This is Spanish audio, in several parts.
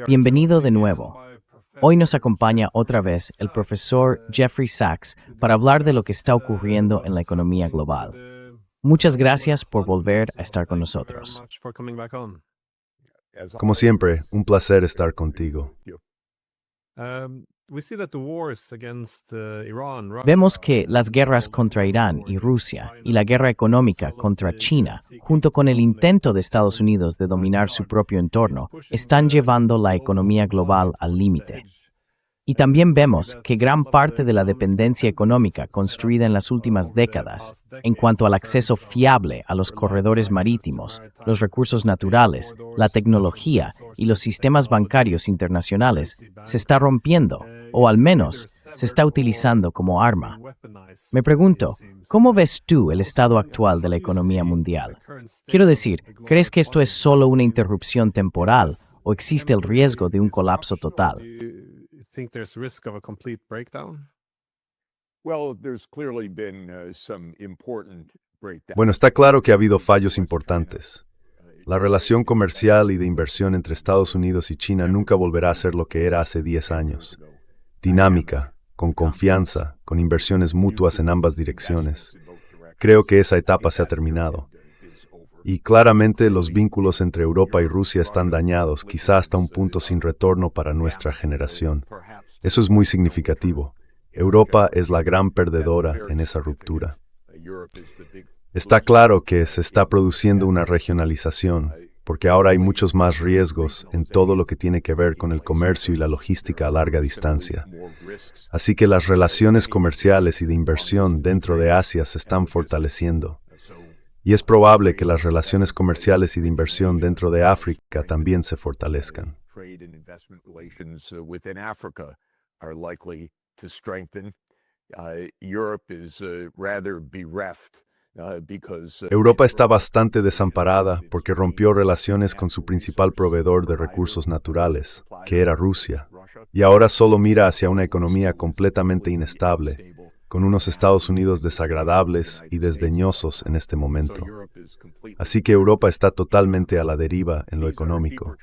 Bienvenido de nuevo. Hoy nos acompaña otra vez el profesor Jeffrey Sachs para hablar de lo que está ocurriendo en la economía global. Muchas gracias por volver a estar con nosotros. Como siempre, un placer estar contigo. Vemos que las guerras contra Irán y Rusia y la guerra económica contra China, junto con el intento de Estados Unidos de dominar su propio entorno, están llevando la economía global al límite. Y también vemos que gran parte de la dependencia económica construida en las últimas décadas, en cuanto al acceso fiable a los corredores marítimos, los recursos naturales, la tecnología y los sistemas bancarios internacionales, se está rompiendo, o al menos se está utilizando como arma. Me pregunto, ¿cómo ves tú el estado actual de la economía mundial? Quiero decir, ¿crees que esto es solo una interrupción temporal o existe el riesgo de un colapso total? Bueno, está claro que ha habido fallos importantes. La relación comercial y de inversión entre Estados Unidos y China nunca volverá a ser lo que era hace 10 años. Dinámica, con confianza, con inversiones mutuas en ambas direcciones. Creo que esa etapa se ha terminado. Y claramente los vínculos entre Europa y Rusia están dañados, quizá hasta un punto sin retorno para nuestra generación. Eso es muy significativo. Europa es la gran perdedora en esa ruptura. Está claro que se está produciendo una regionalización, porque ahora hay muchos más riesgos en todo lo que tiene que ver con el comercio y la logística a larga distancia. Así que las relaciones comerciales y de inversión dentro de Asia se están fortaleciendo. Y es probable que las relaciones comerciales y de inversión dentro de África también se fortalezcan. Europa está bastante desamparada porque rompió relaciones con su principal proveedor de recursos naturales, que era Rusia, y ahora solo mira hacia una economía completamente inestable, con unos Estados Unidos desagradables y desdeñosos en este momento. Así que Europa está totalmente a la deriva en lo económico.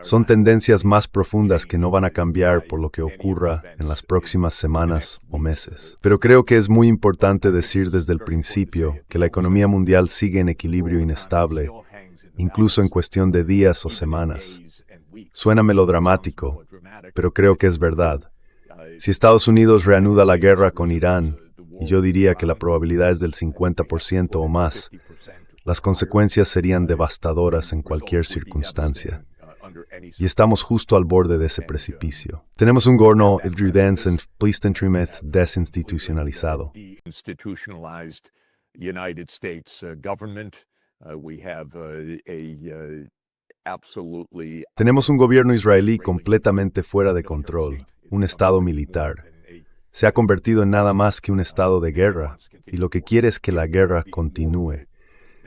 Son tendencias más profundas que no van a cambiar por lo que ocurra en las próximas semanas o meses. Pero creo que es muy importante decir desde el principio que la economía mundial sigue en equilibrio inestable, incluso en cuestión de días o semanas. Suena melodramático, pero creo que es verdad. Si Estados Unidos reanuda la guerra con Irán, y yo diría que la probabilidad es del 50% o más, las consecuencias serían devastadoras en cualquier circunstancia. Y estamos justo al borde de ese precipicio. Tenemos un gobierno desinstitucionalizado. Tenemos un gobierno israelí completamente fuera de control, un estado militar. Se ha convertido en nada más que un estado de guerra, y lo que quiere es que la guerra continúe.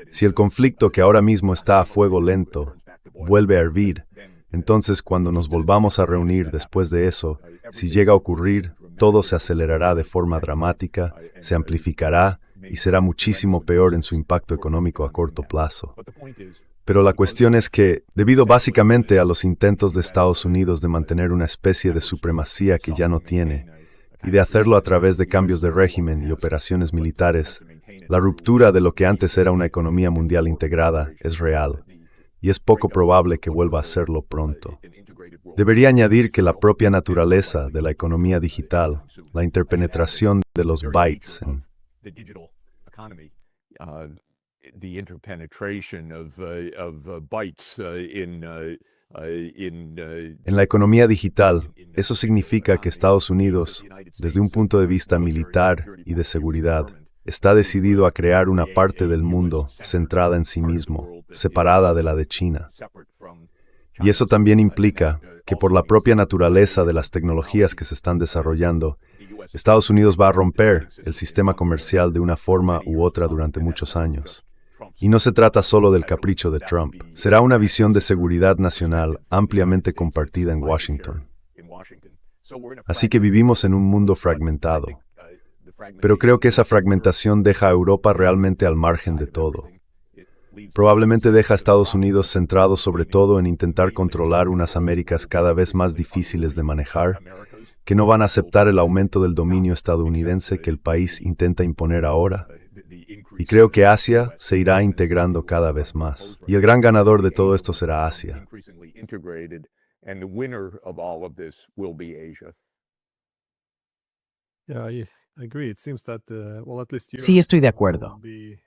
Si el conflicto que ahora mismo está a fuego lento vuelve a hervir, entonces cuando nos volvamos a reunir después de eso, si llega a ocurrir, todo se acelerará de forma dramática, se amplificará y será muchísimo peor en su impacto económico a corto plazo. Pero la cuestión es que, debido básicamente a los intentos de Estados Unidos de mantener una especie de supremacía que ya no tiene, y de hacerlo a través de cambios de régimen y operaciones militares, la ruptura de lo que antes era una economía mundial integrada es real, y es poco probable que vuelva a serlo pronto. Debería añadir que la propia naturaleza de la economía digital, la interpenetración de los bytes en la economía digital, eso significa que Estados Unidos, desde un punto de vista militar y de seguridad, está decidido a crear una parte del mundo centrada en sí mismo, separada de la de China. Y eso también implica que por la propia naturaleza de las tecnologías que se están desarrollando, Estados Unidos va a romper el sistema comercial de una forma u otra durante muchos años. Y no se trata solo del capricho de Trump. Será una visión de seguridad nacional ampliamente compartida en Washington. Así que vivimos en un mundo fragmentado. Pero creo que esa fragmentación deja a Europa realmente al margen de todo. Probablemente deja a Estados Unidos centrado sobre todo en intentar controlar unas Américas cada vez más difíciles de manejar, que no van a aceptar el aumento del dominio estadounidense que el país intenta imponer ahora. Y creo que Asia se irá integrando cada vez más. Y el gran ganador de todo esto será Asia. Sí, estoy de acuerdo.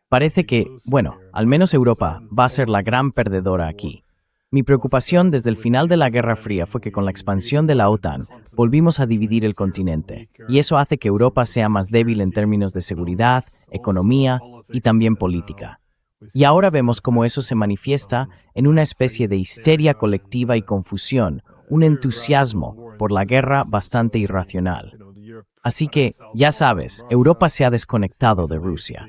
Parece que, bueno, al menos Europa va a ser la gran perdedora aquí. Mi preocupación desde el final de la Guerra Fría fue que con la expansión de la OTAN volvimos a dividir el continente, y eso hace que Europa sea más débil en términos de seguridad, economía y también política. Y ahora vemos cómo eso se manifiesta en una especie de histeria colectiva y confusión, un entusiasmo por la guerra bastante irracional. Así que, ya sabes, Europa se ha desconectado de Rusia.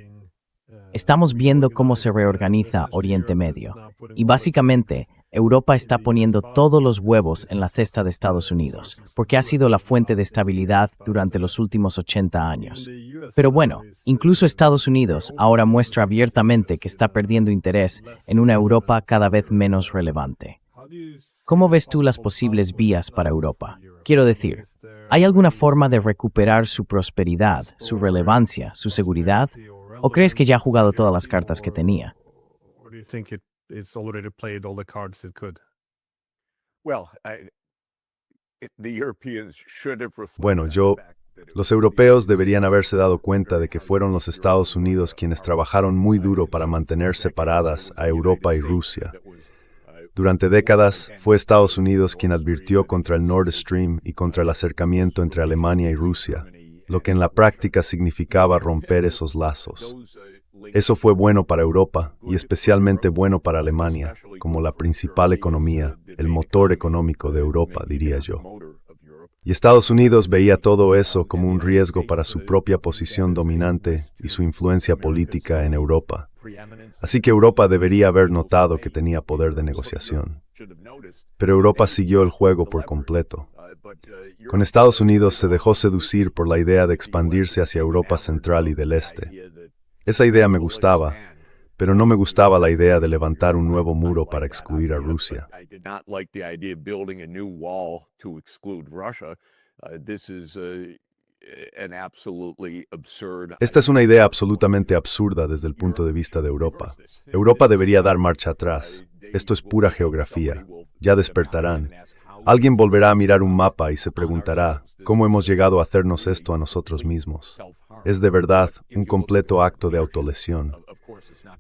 Estamos viendo cómo se reorganiza Oriente Medio, y básicamente, Europa está poniendo todos los huevos en la cesta de Estados Unidos, porque ha sido la fuente de estabilidad durante los últimos 80 años. Pero bueno, incluso Estados Unidos ahora muestra abiertamente que está perdiendo interés en una Europa cada vez menos relevante. ¿Cómo ves tú las posibles vías para Europa? Quiero decir, ¿hay alguna forma de recuperar su prosperidad, su relevancia, su seguridad? ¿O crees que ya ha jugado todas las cartas que tenía? Bueno, los europeos deberían haberse dado cuenta de que fueron los Estados Unidos quienes trabajaron muy duro para mantener separadas a Europa y Rusia. Durante décadas, fue Estados Unidos quien advirtió contra el Nord Stream y contra el acercamiento entre Alemania y Rusia, lo que en la práctica significaba romper esos lazos. Eso fue bueno para Europa y especialmente bueno para Alemania, como la principal economía, el motor económico de Europa, diría yo. Y Estados Unidos veía todo eso como un riesgo para su propia posición dominante y su influencia política en Europa. Así que Europa debería haber notado que tenía poder de negociación. Pero Europa siguió el juego por completo. Con Estados Unidos se dejó seducir por la idea de expandirse hacia Europa Central y del Este. Esa idea me gustaba, pero no me gustaba la idea de levantar un nuevo muro para excluir a Rusia. Esta es una idea absolutamente absurda desde el punto de vista de Europa. Europa debería dar marcha atrás. Esto es pura geografía. Ya despertarán. Alguien volverá a mirar un mapa y se preguntará, ¿cómo hemos llegado a hacernos esto a nosotros mismos? Es de verdad un completo acto de autolesión.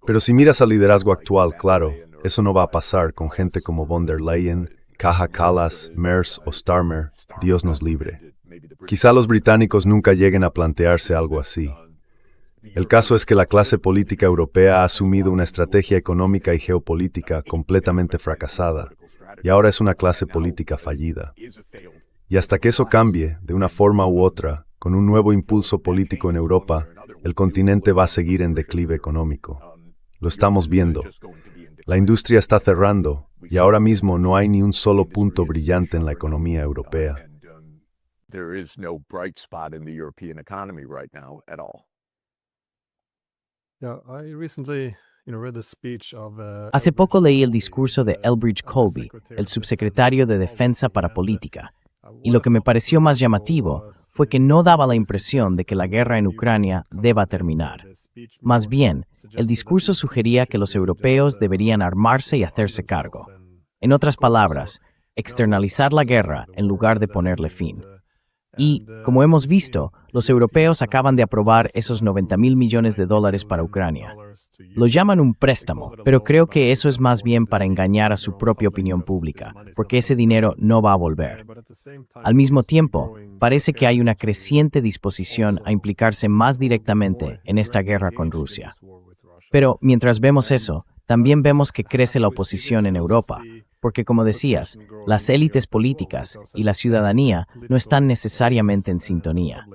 Pero si miras al liderazgo actual, claro, eso no va a pasar con gente como von der Leyen, Kaja Kallas, Merz o Starmer, Dios nos libre. Quizá los británicos nunca lleguen a plantearse algo así. El caso es que la clase política europea ha asumido una estrategia económica y geopolítica completamente fracasada, y ahora es una clase política fallida. Y hasta que eso cambie, de una forma u otra, con un nuevo impulso político en Europa, el continente va a seguir en declive económico. Lo estamos viendo. La industria está cerrando, y ahora mismo no hay ni un solo punto brillante en la economía europea. Hace poco leí el discurso de Elbridge Colby, el subsecretario de Defensa para Política, y lo que me pareció más llamativo fue que no daba la impresión de que la guerra en Ucrania deba terminar. Más bien, el discurso sugería que los europeos deberían armarse y hacerse cargo. En otras palabras, externalizar la guerra en lugar de ponerle fin. Y, como hemos visto, los europeos acaban de aprobar esos $90.000 millones para Ucrania. Lo llaman un préstamo, pero creo que eso es más bien para engañar a su propia opinión pública, porque ese dinero no va a volver. Al mismo tiempo, parece que hay una creciente disposición a implicarse más directamente en esta guerra con Rusia. Pero, mientras vemos eso, también vemos que crece la oposición en Europa, porque como decías, las élites políticas y la ciudadanía no están necesariamente en sintonía.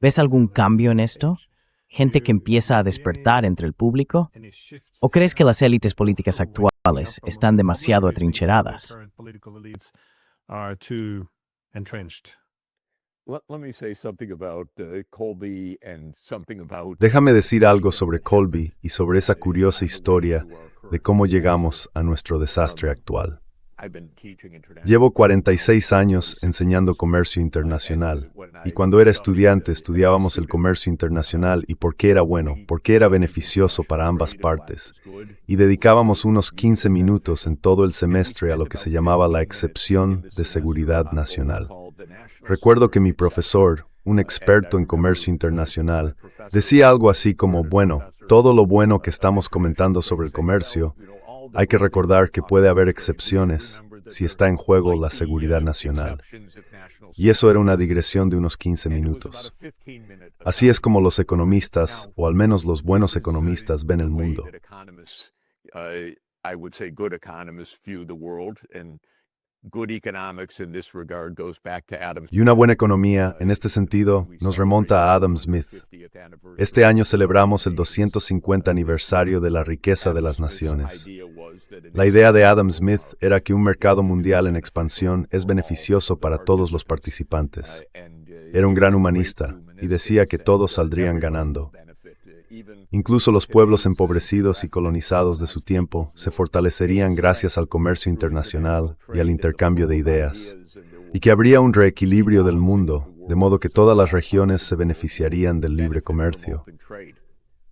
¿Ves algún cambio en esto? ¿Gente que empieza a despertar entre el público? ¿O crees que las élites políticas actuales están demasiado atrincheradas? Déjame decir algo sobre Colby y sobre esa curiosa historia de cómo llegamos a nuestro desastre actual. Llevo 46 años enseñando comercio internacional, y cuando era estudiante estudiábamos el comercio internacional y por qué era bueno, por qué era beneficioso para ambas partes, y dedicábamos unos 15 minutos en todo el semestre a lo que se llamaba la excepción de seguridad nacional. Recuerdo que mi profesor, un experto en comercio internacional, decía algo así como, bueno, todo lo bueno que estamos comentando sobre el comercio, hay que recordar que puede haber excepciones si está en juego la seguridad nacional. Y eso era una digresión de unos 15 minutos. Así es como los economistas, o al menos los buenos economistas, ven el mundo. Y una buena economía, en este sentido, nos remonta a Adam Smith. Este año celebramos el 250 aniversario de la riqueza de las naciones. La idea de Adam Smith era que un mercado mundial en expansión es beneficioso para todos los participantes. Era un gran humanista y decía que todos saldrían ganando. Incluso los pueblos empobrecidos y colonizados de su tiempo se fortalecerían gracias al comercio internacional y al intercambio de ideas, y que habría un reequilibrio del mundo, de modo que todas las regiones se beneficiarían del libre comercio.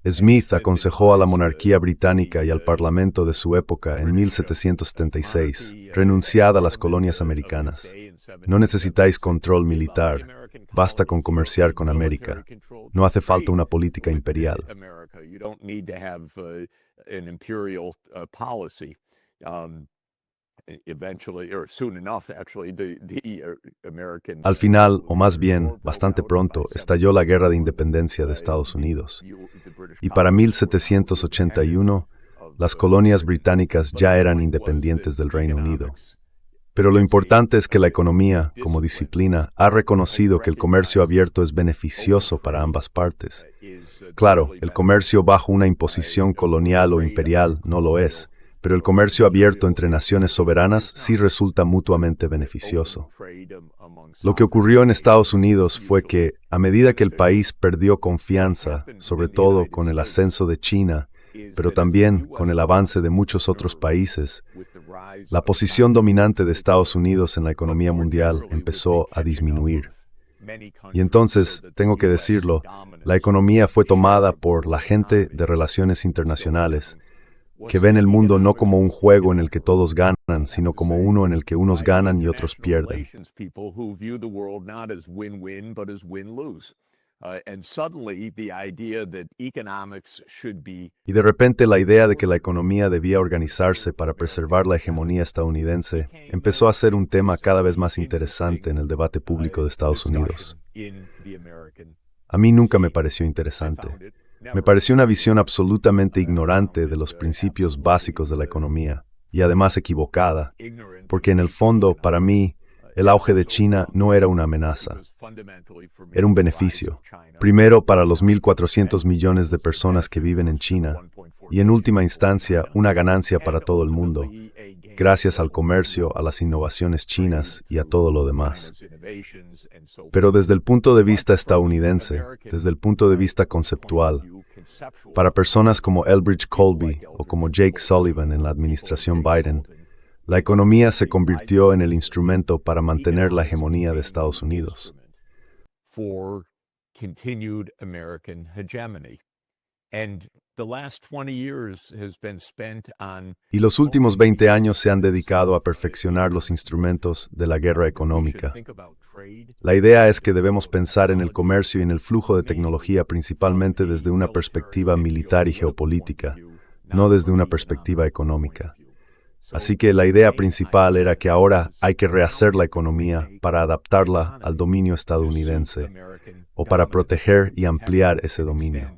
Smith aconsejó a la monarquía británica y al parlamento de su época en 1776, renunciad a las colonias americanas. No necesitáis control militar, basta con comerciar con América. No hace falta una política imperial. Al final, o más bien, bastante pronto, estalló la Guerra de Independencia de Estados Unidos. Y para 1781, las colonias británicas ya eran independientes del Reino Unido. Pero lo importante es que la economía, como disciplina, ha reconocido que el comercio abierto es beneficioso para ambas partes. Claro, el comercio bajo una imposición colonial o imperial no lo es, pero el comercio abierto entre naciones soberanas sí resulta mutuamente beneficioso. Lo que ocurrió en Estados Unidos fue que, a medida que el país perdió confianza, sobre todo con el ascenso de China, pero también con el avance de muchos otros países, la posición dominante de Estados Unidos en la economía mundial empezó a disminuir. Y entonces, tengo que decirlo, la economía fue tomada por la gente de relaciones internacionales, que ven el mundo no como un juego en el que todos ganan, sino como uno en el que unos ganan y otros pierden. Y de repente la idea de que la economía debía organizarse para preservar la hegemonía estadounidense empezó a ser un tema cada vez más interesante en el debate público de Estados Unidos. A mí nunca me pareció interesante. Me pareció una visión absolutamente ignorante de los principios básicos de la economía, y además equivocada, porque en el fondo, para mí, el auge de China no era una amenaza, era un beneficio. Primero, para los 1.400 millones de personas que viven en China, y en última instancia, una ganancia para todo el mundo, gracias al comercio, a las innovaciones chinas y a todo lo demás. Pero desde el punto de vista estadounidense, desde el punto de vista conceptual, para personas como Elbridge Colby o como Jake Sullivan en la administración Biden, la economía se convirtió en el instrumento para mantener la hegemonía de Estados Unidos. Y los últimos 20 años se han dedicado a perfeccionar los instrumentos de la guerra económica. La idea es que debemos pensar en el comercio y en el flujo de tecnología principalmente desde una perspectiva militar y geopolítica, no desde una perspectiva económica. Así que la idea principal era que ahora hay que rehacer la economía para adaptarla al dominio estadounidense o para proteger y ampliar ese dominio.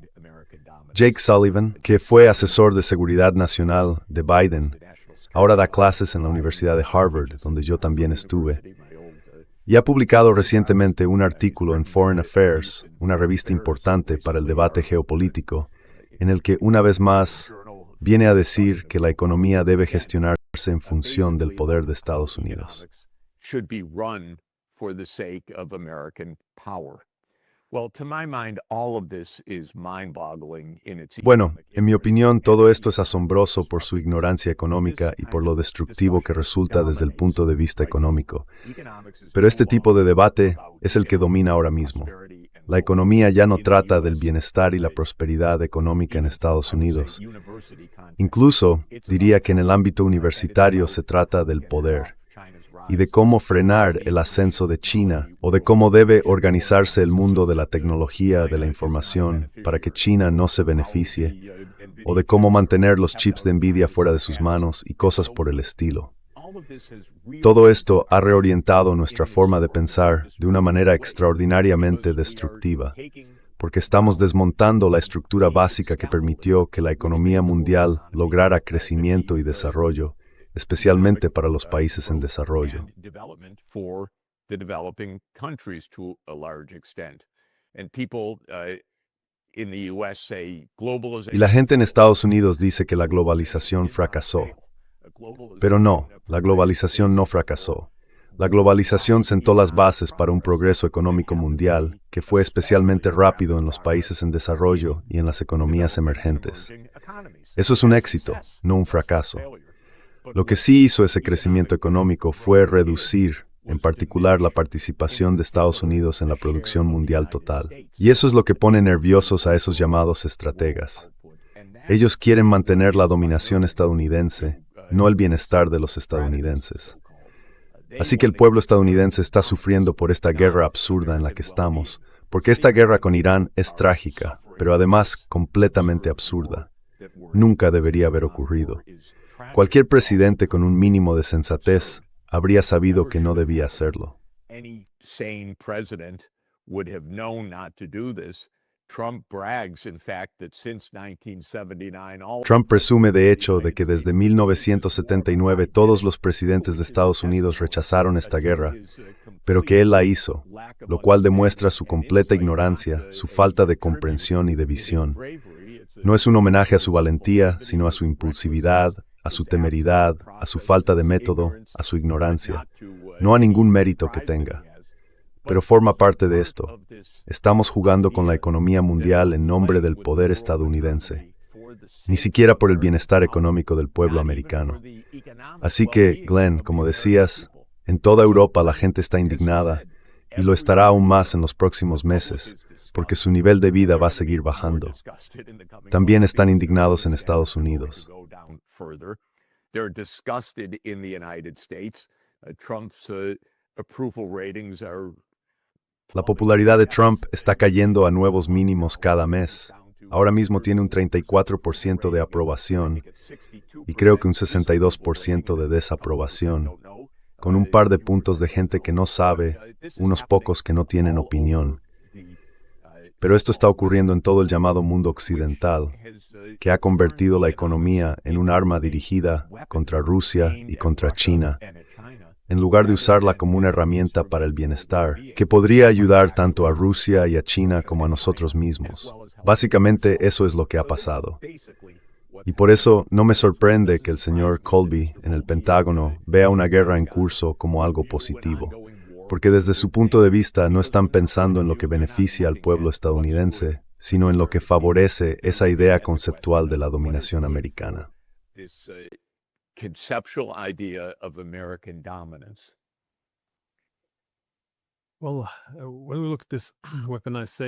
Jake Sullivan, que fue asesor de seguridad nacional de Biden, ahora da clases en la Universidad de Harvard, donde yo también estuve, y ha publicado recientemente un artículo en Foreign Affairs, una revista importante para el debate geopolítico, en el que una vez más viene a decir que la economía debe gestionarse en función del poder de Estados Unidos. for the sake of American power. Well, to my mind, all of this is mind-boggling in its Bueno, en mi opinión, todo esto es asombroso por su ignorancia económica y por lo destructivo que resulta desde el punto de vista económico. Pero este tipo de debate es el que domina ahora mismo. La economía ya no trata del bienestar y la prosperidad económica en Estados Unidos. Incluso, diría que en el ámbito universitario se trata del poder y de cómo frenar el ascenso de China o de cómo debe organizarse el mundo de la tecnología, de la información, para que China no se beneficie, o de cómo mantener los chips de Nvidia fuera de sus manos y cosas por el estilo. Todo esto ha reorientado nuestra forma de pensar de una manera extraordinariamente destructiva, porque estamos desmontando la estructura básica que permitió que la economía mundial lograra crecimiento y desarrollo, especialmente para los países en desarrollo. Y la gente en Estados Unidos dice que la globalización fracasó. Pero no, la globalización no fracasó. La globalización sentó las bases para un progreso económico mundial que fue especialmente rápido en los países en desarrollo y en las economías emergentes. Eso es un éxito, no un fracaso. Lo que sí hizo ese crecimiento económico fue reducir, en particular, la participación de Estados Unidos en la producción mundial total. Y eso es lo que pone nerviosos a esos llamados estrategas. Ellos quieren mantener la dominación estadounidense, no el bienestar de los estadounidenses. Así que el pueblo estadounidense está sufriendo por esta guerra absurda en la que estamos, porque esta guerra con Irán es trágica, pero además completamente absurda. Nunca debería haber ocurrido. Cualquier presidente con un mínimo de sensatez habría sabido que no debía hacerlo. Trump presume de hecho de que desde 1979 todos los presidentes de Estados Unidos rechazaron esta guerra, pero que él la hizo, lo cual demuestra su completa ignorancia, su falta de comprensión y de visión. No es un homenaje a su valentía, sino a su impulsividad, a su temeridad, a su falta de método, a su ignorancia, no a ningún mérito que tenga. Pero forma parte de esto. Estamos jugando con la economía mundial en nombre del poder estadounidense, ni siquiera por el bienestar económico del pueblo americano. Así que, Glenn, como decías, en toda Europa la gente está indignada, y lo estará aún más en los próximos meses, porque su nivel de vida va a seguir bajando. También están indignados en Estados Unidos. La popularidad de Trump está cayendo a nuevos mínimos cada mes. Ahora mismo tiene un 34% de aprobación y creo que un 62% de desaprobación, con un par de puntos de gente que no sabe, unos pocos que no tienen opinión. Pero esto está ocurriendo en todo el llamado mundo occidental, que ha convertido la economía en un arma dirigida contra Rusia y contra China, en lugar de usarla como una herramienta para el bienestar, que podría ayudar tanto a Rusia y a China como a nosotros mismos. Básicamente eso es lo que ha pasado. Y por eso no me sorprende que el señor Colby en el Pentágono vea una guerra en curso como algo positivo, porque desde su punto de vista no están pensando en lo que beneficia al pueblo estadounidense, sino en lo que favorece esa idea conceptual de la dominación americana.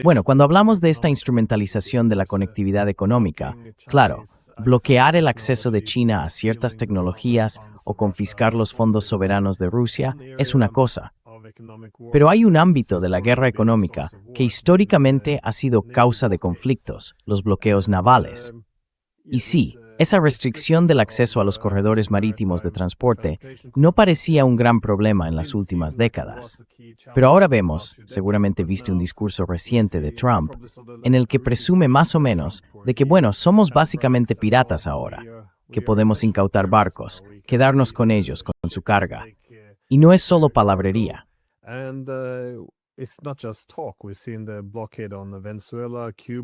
Bueno, cuando hablamos de esta instrumentalización de la conectividad económica, claro, bloquear el acceso de China a ciertas tecnologías o confiscar los fondos soberanos de Rusia es una cosa. Pero hay un ámbito de la guerra económica que históricamente ha sido causa de conflictos, los bloqueos navales. Y sí, esa restricción del acceso a los corredores marítimos de transporte no parecía un gran problema en las últimas décadas. Pero ahora vemos, seguramente viste un discurso reciente de Trump, en el que presume más o menos de que, bueno, somos básicamente piratas ahora, que podemos incautar barcos, quedarnos con ellos, con su carga. Y no es solo palabrería.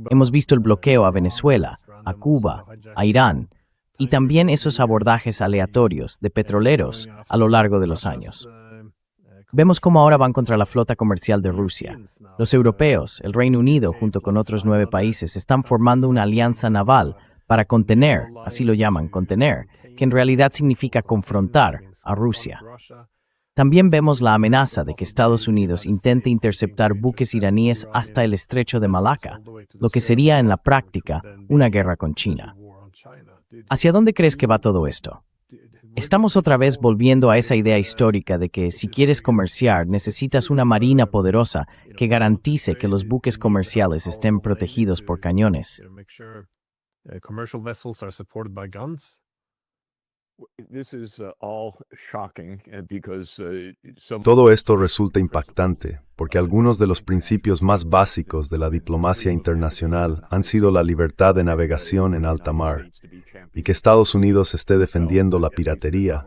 Hemos visto el bloqueo a Venezuela, a Cuba, a Irán, y también esos abordajes aleatorios de petroleros a lo largo de los años. Vemos cómo ahora van contra la flota comercial de Rusia. Los europeos, el Reino Unido, junto con otros 9 países, están formando una alianza naval para contener, así lo llaman, contener, que en realidad significa confrontar a Rusia. También vemos la amenaza de que Estados Unidos intente interceptar buques iraníes hasta el estrecho de Malaca, lo que sería en la práctica una guerra con China. ¿Hacia dónde crees que va todo esto? Estamos otra vez volviendo a esa idea histórica de que si quieres comerciar necesitas una marina poderosa que garantice que los buques comerciales estén protegidos por cañones. Todo esto resulta impactante, porque algunos de los principios más básicos de la diplomacia internacional han sido la libertad de navegación en alta mar, y que Estados Unidos esté defendiendo la piratería.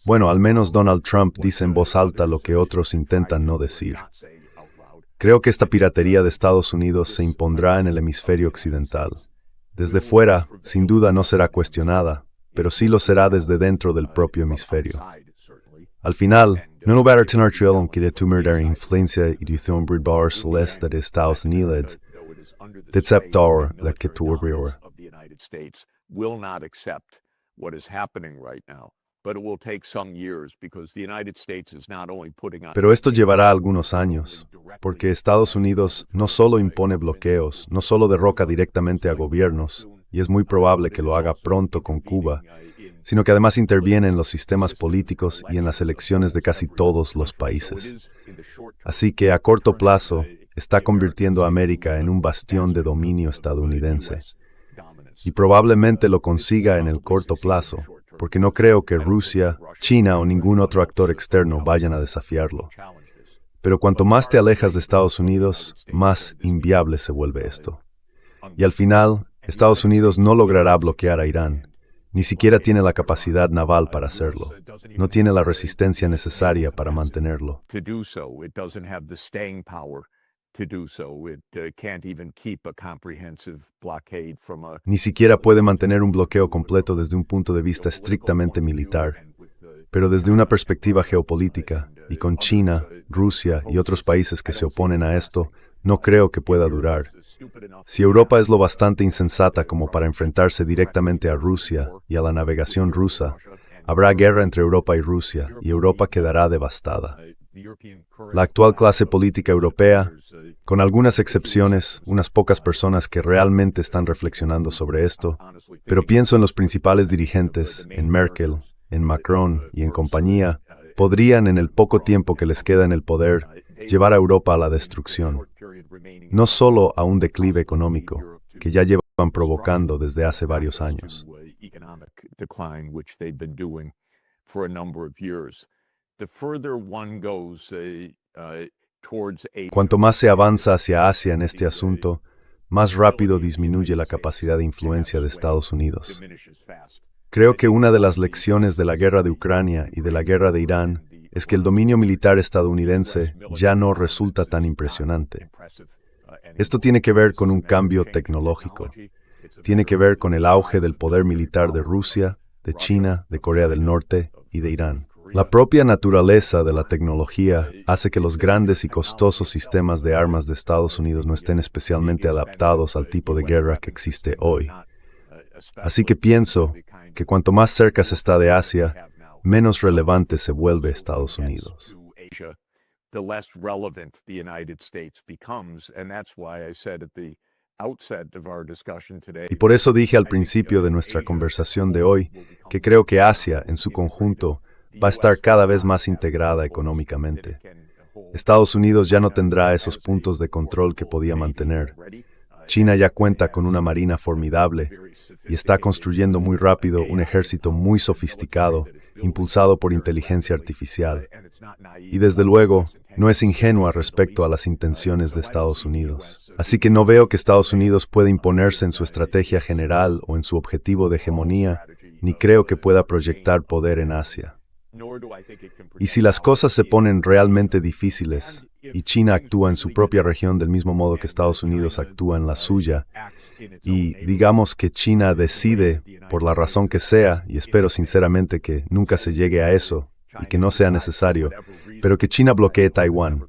Bueno, al menos Donald Trump dice en voz alta lo que otros intentan no decir. Creo que esta piratería de Estados Unidos se impondrá en el hemisferio occidental. Desde fuera, sin duda no será cuestionada, pero sí lo será desde dentro del propio hemisferio. Al final, no hubiera tener trial que de tumor de influencia y de bridbar celeste de Estados Unidos, de aceptar la que tuviera. Will not accept what is happening right now, but it will take some years because the United States is not only putting on. Pero esto llevará algunos años, porque Estados Unidos no solo impone bloqueos, no solo derroca directamente a gobiernos, y es muy probable que lo haga pronto con Cuba, sino que además interviene en los sistemas políticos y en las elecciones de casi todos los países. Así que a corto plazo está convirtiendo a América en un bastión de dominio estadounidense. Y probablemente lo consiga en el corto plazo, porque no creo que Rusia, China o ningún otro actor externo vayan a desafiarlo. Pero cuanto más te alejas de Estados Unidos, más inviable se vuelve esto. Y al final, Estados Unidos no logrará bloquear a Irán. Ni siquiera tiene la capacidad naval para hacerlo. No tiene la resistencia necesaria para mantenerlo. Ni siquiera puede mantener un bloqueo completo desde un punto de vista estrictamente militar, pero desde una perspectiva geopolítica, y con China, Rusia y otros países que se oponen a esto, no creo que pueda durar. Si Europa es lo bastante insensata como para enfrentarse directamente a Rusia y a la navegación rusa, habrá guerra entre Europa y Rusia, y Europa quedará devastada. La actual clase política europea, con algunas excepciones, unas pocas personas que realmente están reflexionando sobre esto, pero pienso en los principales dirigentes, en Merkel, en Macron y en compañía, podrían en el poco tiempo que les queda en el poder, llevar a Europa a la destrucción, no solo a un declive económico, que ya llevan provocando desde hace varios años. Cuanto más se avanza hacia Asia en este asunto, más rápido disminuye la capacidad de influencia de Estados Unidos. Creo que una de las lecciones de la guerra de Ucrania y de la guerra de Irán es que el dominio militar estadounidense ya no resulta tan impresionante. Esto tiene que ver con un cambio tecnológico. Tiene que ver con el auge del poder militar de Rusia, de China, de Corea del Norte y de Irán. La propia naturaleza de la tecnología hace que los grandes y costosos sistemas de armas de Estados Unidos no estén especialmente adaptados al tipo de guerra que existe hoy. Así que pienso que cuanto más cerca se está de Asia, menos relevante se vuelve Estados Unidos. Y por eso dije al principio de nuestra conversación de hoy que creo que Asia, en su conjunto, va a estar cada vez más integrada económicamente. Estados Unidos ya no tendrá esos puntos de control que podía mantener. China ya cuenta con una marina formidable y está construyendo muy rápido un ejército muy sofisticado, impulsado por inteligencia artificial. Y desde luego, no es ingenua respecto a las intenciones de Estados Unidos. Así que no veo que Estados Unidos pueda imponerse en su estrategia general o en su objetivo de hegemonía, ni creo que pueda proyectar poder en Asia. Y si las cosas se ponen realmente difíciles, y China actúa en su propia región del mismo modo que Estados Unidos actúa en la suya, y digamos que China decide, por la razón que sea, y espero sinceramente que nunca se llegue a eso, y que no sea necesario, pero que China bloquee Taiwán.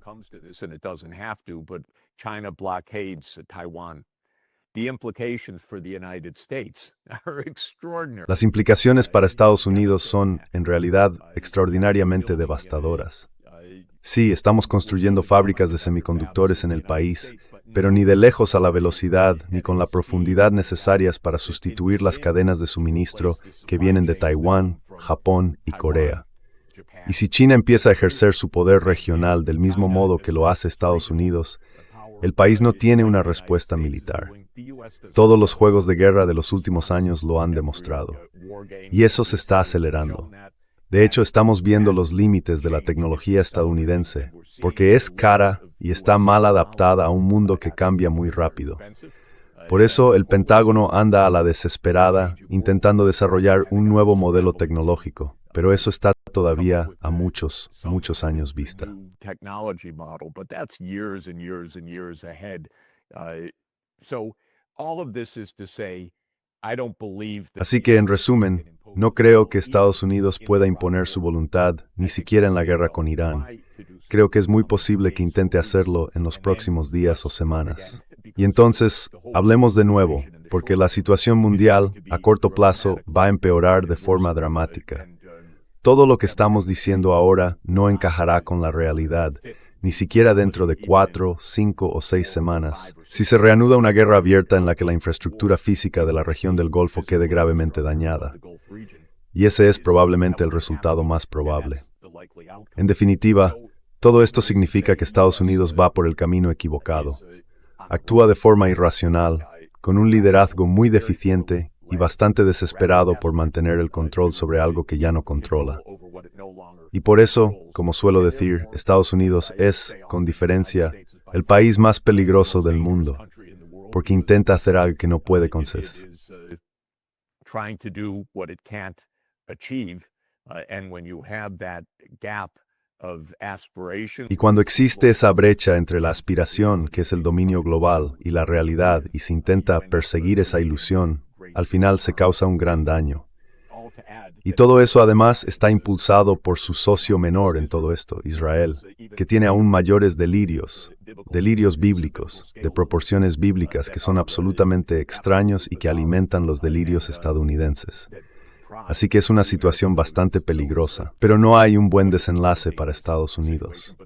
Las implicaciones para Estados Unidos son, en realidad, extraordinariamente devastadoras. Sí, estamos construyendo fábricas de semiconductores en el país, pero ni de lejos a la velocidad ni con la profundidad necesarias para sustituir las cadenas de suministro que vienen de Taiwán, Japón y Corea. Y si China empieza a ejercer su poder regional del mismo modo que lo hace Estados Unidos, el país no tiene una respuesta militar. Todos los juegos de guerra de los últimos años lo han demostrado. Y eso se está acelerando. De hecho, estamos viendo los límites de la tecnología estadounidense, porque es cara y está mal adaptada a un mundo que cambia muy rápido. Por eso, el Pentágono anda a la desesperada, intentando desarrollar un nuevo modelo tecnológico, pero eso está todavía a muchos años vista. Así que, en resumen, no creo que Estados Unidos pueda imponer su voluntad, ni siquiera en la guerra con Irán. Creo que es muy posible que intente hacerlo en los próximos días o semanas. Y entonces, hablemos de nuevo, porque la situación mundial, a corto plazo, va a empeorar de forma dramática. Todo lo que estamos diciendo ahora no encajará con la realidad, ni siquiera dentro de 4, 5 o 6 semanas, si se reanuda una guerra abierta en la que la infraestructura física de la región del Golfo quede gravemente dañada. Y ese es probablemente el resultado más probable. En definitiva, todo esto significa que Estados Unidos va por el camino equivocado. Actúa de forma irracional, con un liderazgo muy deficiente y bastante desesperado por mantener el control sobre algo que ya no controla. Y por eso, como suelo decir, Estados Unidos es, con diferencia, el país más peligroso del mundo, porque intenta hacer algo que no puede conceder. Y cuando existe esa brecha entre la aspiración, que es el dominio global, y la realidad, y se intenta perseguir esa ilusión, al final se causa un gran daño. Y todo eso además está impulsado por su socio menor en todo esto, Israel, que tiene aún mayores delirios bíblicos, de proporciones bíblicas que son absolutamente extraños y que alimentan los delirios estadounidenses. Así que es una situación bastante peligrosa, pero no hay un buen desenlace para Estados Unidos.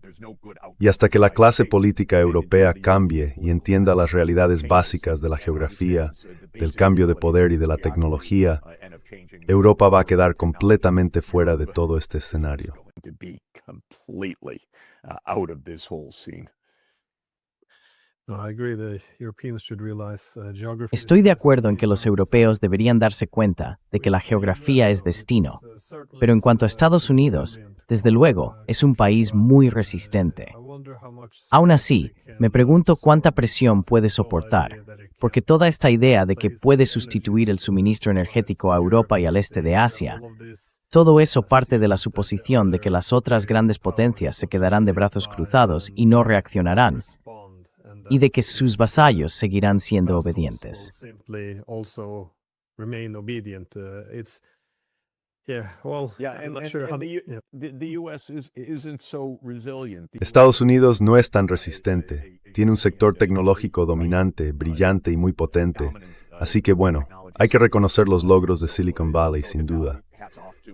Y hasta que la clase política europea cambie y entienda las realidades básicas de la geografía, del cambio de poder y de la tecnología, Europa va a quedar completamente fuera de todo este escenario. Estoy de acuerdo en que los europeos deberían darse cuenta de que la geografía es destino, pero en cuanto a Estados Unidos, desde luego, es un país muy resistente. Aún así, me pregunto cuánta presión puede soportar, porque toda esta idea de que puede sustituir el suministro energético a Europa y al este de Asia, todo eso parte de la suposición de que las otras grandes potencias se quedarán de brazos cruzados y no reaccionarán, y de que sus vasallos seguirán siendo obedientes. Estados Unidos no es tan resistente. Tiene un sector tecnológico dominante, brillante y muy potente. Así que bueno, hay que reconocer los logros de Silicon Valley, sin duda.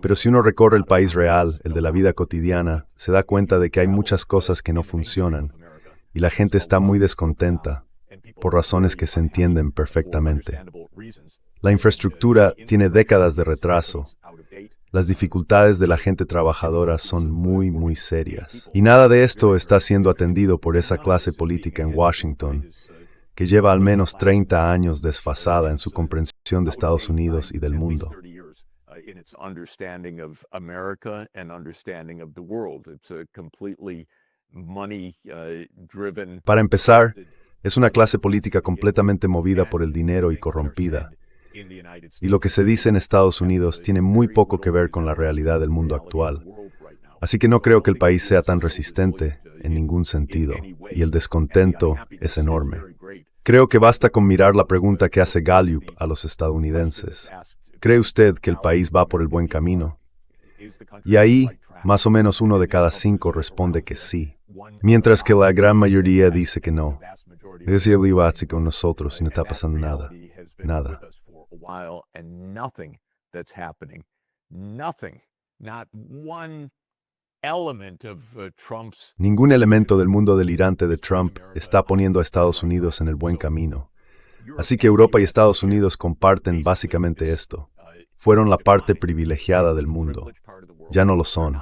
Pero si uno recorre el país real, el de la vida cotidiana, se da cuenta de que hay muchas cosas que no funcionan. Y la gente está muy descontenta, por razones que se entienden perfectamente. La infraestructura tiene décadas de retraso. Las dificultades de la gente trabajadora son muy serias. Y nada de esto está siendo atendido por esa clase política en Washington, que lleva al menos 30 años desfasada en su comprensión de Estados Unidos y del mundo. Para empezar, es una clase política completamente movida por el dinero y corrompida. Y lo que se dice en Estados Unidos tiene muy poco que ver con la realidad del mundo actual. Así que no creo que el país sea tan resistente en ningún sentido, y el descontento es enorme. Creo que basta con mirar la pregunta que hace Gallup a los estadounidenses. ¿Cree usted que el país va por el buen camino? Y ahí, Más o menos 1 de cada 5 responde que sí, mientras que la gran mayoría dice que no. Es el IVATSI con nosotros y no está pasando nada. Nada. Ningún elemento del mundo delirante de Trump está poniendo a Estados Unidos en el buen camino. Así que Europa y Estados Unidos comparten básicamente esto. Fueron la parte privilegiada del mundo. Ya no lo son.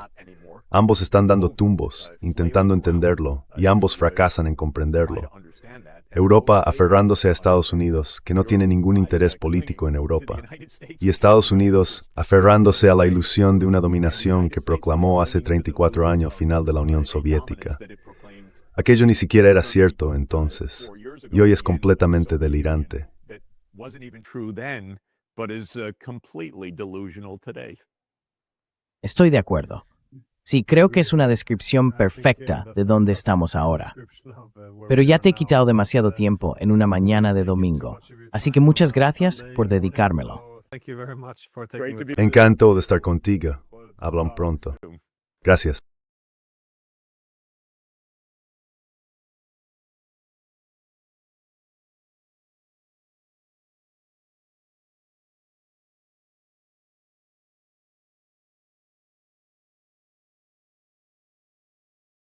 Ambos están dando tumbos, intentando entenderlo, y ambos fracasan en comprenderlo. Europa aferrándose a Estados Unidos, que no tiene ningún interés político en Europa. Y Estados Unidos aferrándose a la ilusión de una dominación que proclamó hace 34 años final de la Unión Soviética. Aquello ni siquiera era cierto entonces, y hoy es completamente delirante. Estoy de acuerdo. Sí, creo que es una descripción perfecta de dónde estamos ahora. Pero ya te he quitado demasiado tiempo en una mañana de domingo, así que muchas gracias por dedicármelo. Encantado de estar contigo. Hablan pronto. Gracias.